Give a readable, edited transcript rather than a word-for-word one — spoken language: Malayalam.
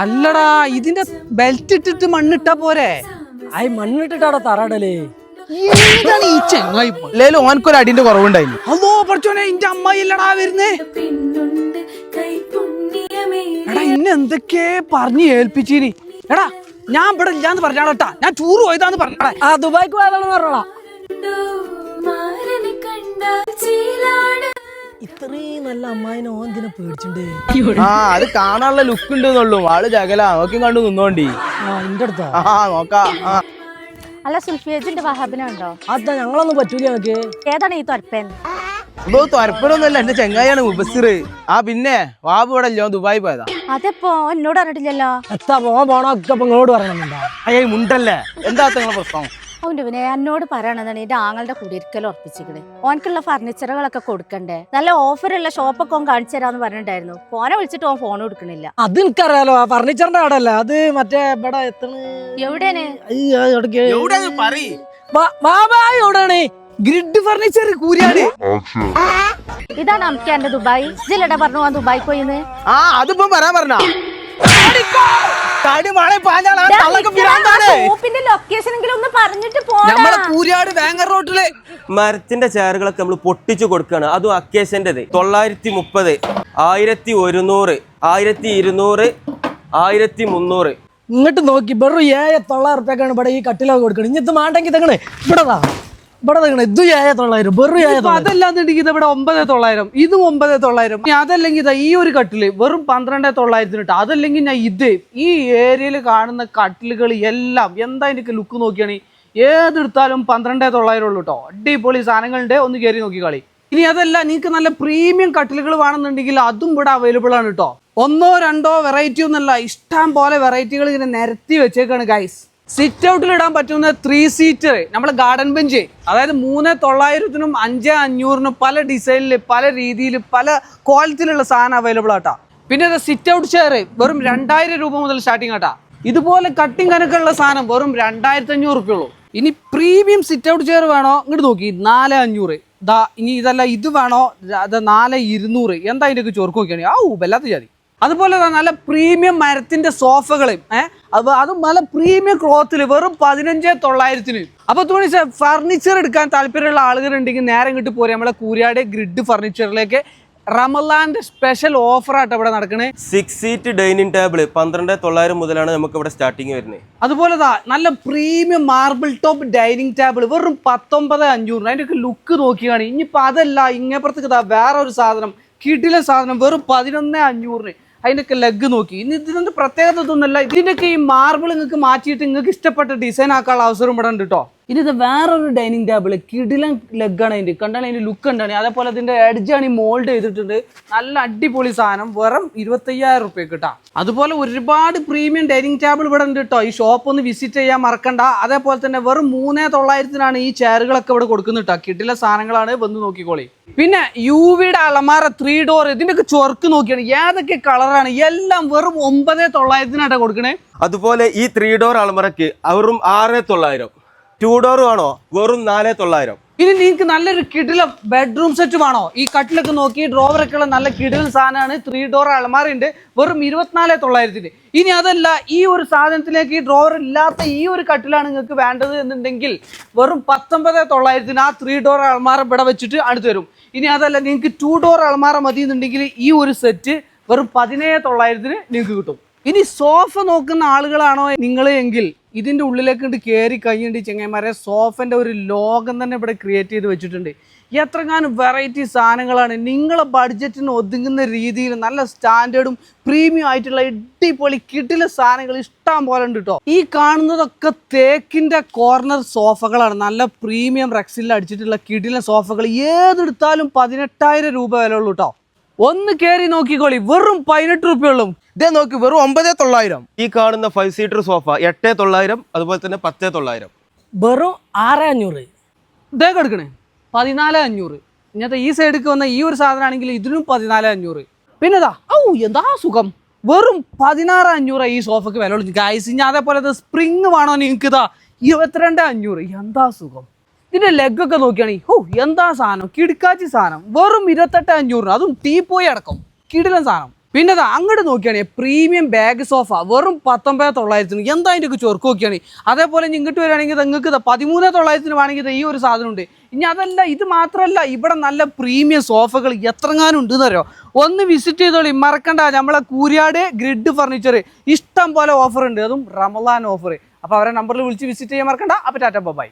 അല്ലടാ ഇതിന്റെ ബെൽറ്റ് ഇട്ടിട്ട് മണ്ണിട്ടാ പോരെ? ആയി മണ്ണിട്ടിട്ടാടാ തറാടലേ. ഈ ചെങ്ങായി ഓനക്കൊരു അടിന്റെ കുറവുണ്ടായിരുന്നു. അതോ പഠിച്ചോനെ ഇന്റെ അമ്മായി അല്ലടാ വരുന്നേ. എടാ ഇന്നെ എന്തൊക്കെ പറഞ്ഞ് ഏൽപ്പിച്ചിനി. എടാ ഞാൻ ഇവിടെ ഇല്ലാന്ന് പറഞ്ഞാടാ, ഞാൻ ടൂർ പോയതാന്ന് പറഞ്ഞാ. ആ ദുബായിക്ക് പോയതാണെന്ന് പറഞ്ഞോളാ. ഇത്രയും നല്ല അമ്മായിനെ ഓൻ എന്തിനാ പേടിച്ചിട്ടുണ്ട്? ആ അത് കാണാനുള്ള ലുക്ക് ഉണ്ടെന്നുള്ളൂ. ആള് ജഗല നോക്കി കണ്ടു നിന്നോണ്ടി. എന്റെ അടുത്താ നോക്കാം. അല്ല സുൽഫിയജിന്റെ വഹാബിനുണ്ടോ? അതാ ഞങ്ങളൊന്നും പറ്റൂല. ഞങ്ങക്ക് ഏതാണ് ഈ തൊരപ്പൻ? ഇപ്പൊ തൊരപ്പനൊന്നുമല്ല, എന്റെ ചെങ്ങായിയാണ് മുബസ്സിർ. പിന്നെ വാബു ഇവിടെ ഇല്ലോ, ദുബായി പോയതാ. അതെപ്പോ എന്നോട് അറിഞ്ഞിട്ടില്ലല്ലോ. എത്താ പോണോ ഒക്കെ നിങ്ങളോട് പറയണമെന്നുണ്ടോ? അയ്യ മുണ്ടല്ലേ, എന്താ നിങ്ങളെ പ്രശ്നം? അവന്റെ പിന്നെ എന്നോട് പറയണതാണ് എന്റെ ആങ്ങളുടെ കുടിയിരിക്കൽ ഉറപ്പിച്ചിക്കണ്. ഓനക്കുള്ള ഫർണിച്ചറുകളൊക്കെ കൊടുക്കണ്ടേ, നല്ല ഓഫറുള്ള ഷോപ്പൊക്കെ ഓൻ കാണിച്ചു തരാന്ന് പറഞ്ഞിട്ടുണ്ടായിരുന്നു. ഫോനെ വിളിച്ചിട്ട് ഓൻ ഫോൺ കൊടുക്കണില്ല. അത് എനിക്കറിയാലോ, ഫർണിച്ചറിന്റെ കടല്ല അത്. മറ്റേ ഇവിടെ എവിടെയാണ്? എവിടെയാണ്? ഗ്രിഡ് ഫർണിച്ചർ കൂരിയാണ്. ഇതാണ് നമുക്ക് എന്റെ ദുബായ്. ജില്ലട പറഞ്ഞു പോവാൻ ദുബായി പോയിന്ന്. ആ അതിപ്പം പറയാൻ പറഞ്ഞ മരത്തിന്റെ ചെയറുകളൊക്കെ നമ്മൾ പൊട്ടിച്ചു കൊടുക്കുകയാണ്. അതും അക്കേഷന്റേത് 930, 1100, 1200, 1300. ഇങ്ങോട്ട് നോക്കി വെറും 7,900 ഇവിടെ ഈ കട്ടിലൊക്കെ കൊടുക്കണം. ഇനി ഇത് മാണ്ടെങ്കിൽ തങ്ങളെ ഇവിടെതാ ഇവിടെ ഇത് 7,900 വെറും 7,900. അതല്ലാന്നുണ്ടെങ്കിൽ ഇവിടെ 9,900, ഇതും 9,900. അതല്ലെങ്കിൽ ഈ ഒരു കട്ടില് വെറും 12,900. അതല്ലെങ്കിൽ ഞാൻ ഇത് ഈ ഏരിയയിൽ കാണുന്ന കട്ടിലുകൾ എല്ലാം എന്താ എനിക്ക് ലുക്ക് നോക്കിയാണ് ഏതെടുത്താലും 12,900 ഉള്ളൂ കേട്ടോ. അടിപൊളി സാധനങ്ങളുണ്ട്, ഒന്ന് കയറി നോക്കി കളി. ഇനി അതല്ല നിങ്ങൾക്ക് നല്ല പ്രീമിയം കട്ടിലുകൾ വേണമെന്നുണ്ടെങ്കിൽ അതും ഇവിടെ അവൈലബിൾ ആണ് കേട്ടോ. 1 or 2 വെറൈറ്റി ഒന്നല്ല, ഇഷ്ടം പോലെ വെറൈറ്റികൾ ഇങ്ങനെ നിരത്തി വെച്ചേക്കാണ് ഗൈസ്. സിറ്റ് ഔട്ടിൽ ഇടാൻ പറ്റുന്ന 3 സീറ്റർ നമ്മളെ ഗാർഡൻ ബെഞ്ച്, അതായത് 3,900-നും 5,500-നും പല ഡിസൈനിൽ പല രീതിയിൽ പല ക്വാളിറ്റിയിലുള്ള സാധനം അവൈലബിൾ ആട്ടാ. പിന്നെ സിറ്റ് ഔട്ട് ചെയർ വെറും 2,000 രൂപ മുതൽ സ്റ്റാർട്ടിങ് ആട്ടാ. ഇതുപോലെ കട്ടിങ് കനക്കുള്ള സാധനം വെറും 2,500 റുപ്യ ഉള്ളൂ. ഇനി പ്രീമിയം സിറ്റ് ഔട്ട് ചെയർ വേണോ ഇങ്ങോട്ട് നോക്കി 4,500. ഇനി ഇതല്ല ഇത് വേണോ അത് 4,200. എന്താ ഇതിൻ്റെയൊക്കെ ചോർക്ക് നോക്കിയാണ് വല്ലാത്ത ജാതി. അതുപോലെ നല്ല പ്രീമിയം മരത്തിന്റെ സോഫകൾ, അതും നല്ല പ്രീമിയം ക്ലോത്തിൽ വെറും 15,900-ന്. അപ്പൊ തോന്നി ഫർണിച്ചർ എടുക്കാൻ താല്പര്യമുള്ള ആളുകൾ ഉണ്ടെങ്കിൽ നേരെ ഇങ്ങോട്ട് പോരെ നമ്മളെ കൂരിയാട് ഗ്രിഡ് ഫർണിച്ചറിലേക്ക്. റമലാന്റെ സ്പെഷ്യൽ ഓഫർ ആയിട്ട് ഇവിടെ നടക്കണേ. 6 സീറ്റ് ഡൈനിങ് ടേബിൾ 12,900 മുതലാണ് നമുക്ക് ഇവിടെ സ്റ്റാർട്ടിങ് വരുന്നത്. അതുപോലെ നല്ല premium marble top dining table വെറും 19,500. അതിന്റെ ലുക്ക് നോക്കിയാണ്. ഇനിയിപ്പോ അതല്ല ഇങ്ങപ്പുറത്തേക്ക് വേറെ ഒരു സാധനം, കിടില സാധനം വെറും 11,500-ന്. അതിൻ്റെയൊക്കെ ലെഗ് നോക്കി. ഇനി ഇതിനൊരു പ്രത്യേകത ഒന്നുമല്ല, ഇതിൻ്റെയൊക്കെ ഈ മാർബിൾ നിങ്ങൾക്ക് മാറ്റിയിട്ട് നിങ്ങൾക്ക് ഇഷ്ടപ്പെട്ട ഡിസൈൻ ആക്കാനുള്ള അവസരം ഇവിടെ ഉണ്ട് കേട്ടോ. ഇനി ഇത് വേറൊരു ഡൈനിങ് ടേബിൾ, കിടിലൻ ലെഗാണ് അതിൻ്റെ, കണ്ടാണ് അതിൻ്റെ ലുക്ക് ഉണ്ടാണ്. അതേപോലെ അതിൻ്റെ എഡ്ജാണ് ഈ മോൾഡ് ചെയ്തിട്ടുണ്ട്. നല്ല അടിപൊളി സാധനം വെറും 25,000 റുപ്യക്ക് കേട്ടോ. അതുപോലെ ഒരുപാട് പ്രീമിയം ഡൈനിങ് ടേബിൾ ഇവിടെ ഉണ്ട് കേട്ടോ. ഈ ഷോപ്പ് ഒന്ന് വിസിറ്റ് ചെയ്യാൻ മറക്കണ്ട. അതേപോലെ തന്നെ വെറും 3,900-നാണ് ഈ ചെയറുകളൊക്കെ ഇവിടെ കൊടുക്കുന്നത് കേട്ടോ. കിടില സാധനങ്ങളാണ്, വന്ന് നോക്കിക്കോളി. പിന്നെ യുവിയുടെ അലമാര 3 ഡോർ, ഇതിൻ്റെയൊക്കെ ചൊർക്ക് നോക്കിയാണ് ഏതൊക്കെ കളറാണ്, എല്ലാം വെറും 9,900-നായിട്ടാണ് കൊടുക്കണേ. അതുപോലെ ഈ 3 ഡോർ അലമറയ്ക്ക് വെറും 6,900. 2 ഡോർ വേണോ വെറും 4,900. ഇനി നിങ്ങൾക്ക് നല്ലൊരു കിടില ബെഡ്റൂം സെറ്റ് വേണോ, ഈ കട്ടിലൊക്കെ നോക്കി ഡ്രോവറൊക്കെ ഉള്ള നല്ല കിടിലൻ സാധനമാണ്. 3 ഡോർ അലമാര ഉണ്ട് വെറും 24,900-ന്. ഇനി അതല്ല ഈ ഒരു സാധനത്തിലേക്ക് ഈ ഡ്രോവർ ഇല്ലാത്ത ഈ ഒരു കട്ടിലാണ് നിങ്ങൾക്ക് വേണ്ടത് എന്നുണ്ടെങ്കിൽ വെറും 19,900-ന് ആ 3 ഡോർ അലമാര ഇവിടെ വെച്ചിട്ട് അടുത്ത് വരും. ഇനി അതല്ല നിങ്ങൾക്ക് 2 ഡോർ അലമാര മതി എന്നുണ്ടെങ്കിൽ ഈ ഒരു സെറ്റ് വെറും 17,900-ന് നിങ്ങൾക്ക് കിട്ടും. ഇനി സോഫ നോക്കുന്ന ആളുകളാണോ നിങ്ങൾ എങ്കിൽ ഇതിൻ്റെ ഉള്ളിലേക്ക് കയറി കഴിഞ്ഞിട്ട് ചെങ്ങന്മാരെ സോഫൻ്റെ ഒരു ലോകം തന്നെ ഇവിടെ ക്രിയേറ്റ് ചെയ്ത് വെച്ചിട്ടുണ്ട്. എത്രങ്ങാനും വെറൈറ്റി സാധനങ്ങളാണ് നിങ്ങളെ ബഡ്ജറ്റിന് ഒതുങ്ങുന്ന രീതിയിൽ നല്ല സ്റ്റാൻഡേർഡും പ്രീമിയം ആയിട്ടുള്ള അടിപൊളി കിടില സാധനങ്ങൾ ഇഷ്ടം പോലെ ഉണ്ട് കേട്ടോ. ഈ കാണുന്നതൊക്കെ തേക്കിൻ്റെ കോർണർ സോഫകളാണ്. നല്ല പ്രീമിയം റെക്സിൽ അടിച്ചിട്ടുള്ള കിടില സോഫകൾ. ഏതെടുത്താലും 18,000 രൂപ വില ഉള്ളൂ കേട്ടോ. ഒന്ന് കയറി നോക്കിക്കോളി, വെറും 18 റുപ്യ ഉള്ളൂ. ഇതേ നോക്കി വെറും 9,900. ഈ കാണുന്ന 5 സീറ്റർ സോഫ 8,900. അതുപോലെ തന്നെ 10,900 വെറും 6,500. ഇതേ കൊടുക്കണേ 14,500. ഇങ്ങനത്തെ ഈ സൈഡിലേക്ക് വന്ന ഈ ഒരു സാധനമാണെങ്കിൽ ഇതിനും 14,500. പിന്നെ എന്താ സുഖം, വെറും 16,500 ഈ സോഫക്ക് വില ഉള്ളൂ ഗൈസ്. ഇനി അതേപോലെ സ്പ്രിങ് വേണോ നിങ്ങൾക്ക് 22,500. എന്താ സുഖം. ഇതിന്റെ ലെഗൊക്കെ നോക്കിയാണെങ്കിൽ എന്താ സാധനം, കിടക്കാച്ചി സാധനം വെറും 28,500. അതും ടീ പോയി അടക്കം കിടിലൻ സാധനം. പിന്നെ അങ്ങോട്ട് നോക്കിയാണെങ്കിൽ പ്രീമിയം ബാഗ് സോഫ വെറും 19,900 എന്താ അതിൻ്റെ ചൊർക്ക് നോക്കിയാണ്. അതേപോലെ ഇങ്ങോട്ട് വരികയാണെങ്കിൽ നിങ്ങൾക്ക് 13,900 വേണമെങ്കിൽ ഈ ഒരു സാധനം ഉണ്ട്. ഇനി അതല്ല, ഇത് മാത്രമല്ല, ഇവിടെ നല്ല പ്രീമിയം സോഫകൾ എത്രങ്ങാനും ഉണ്ട് എന്നറിയോ. ഒന്ന് വിസിറ്റ് ചെയ്തോളി, മറക്കണ്ട. നമ്മളെ കൂരിയാട് ഗ്രിഡ് ഫർണിച്ചർ ഇഷ്ടം പോലെ ഓഫർ ഉണ്ട്, അതും റമളാൻ ഓഫർ. അപ്പോൾ അവരെ നമ്പറിൽ വിളിച്ച് വിസിറ്റ് ചെയ്യാൻ മറക്കണ്ട. അപ്പോൾ ടാറ്റ ബൈ.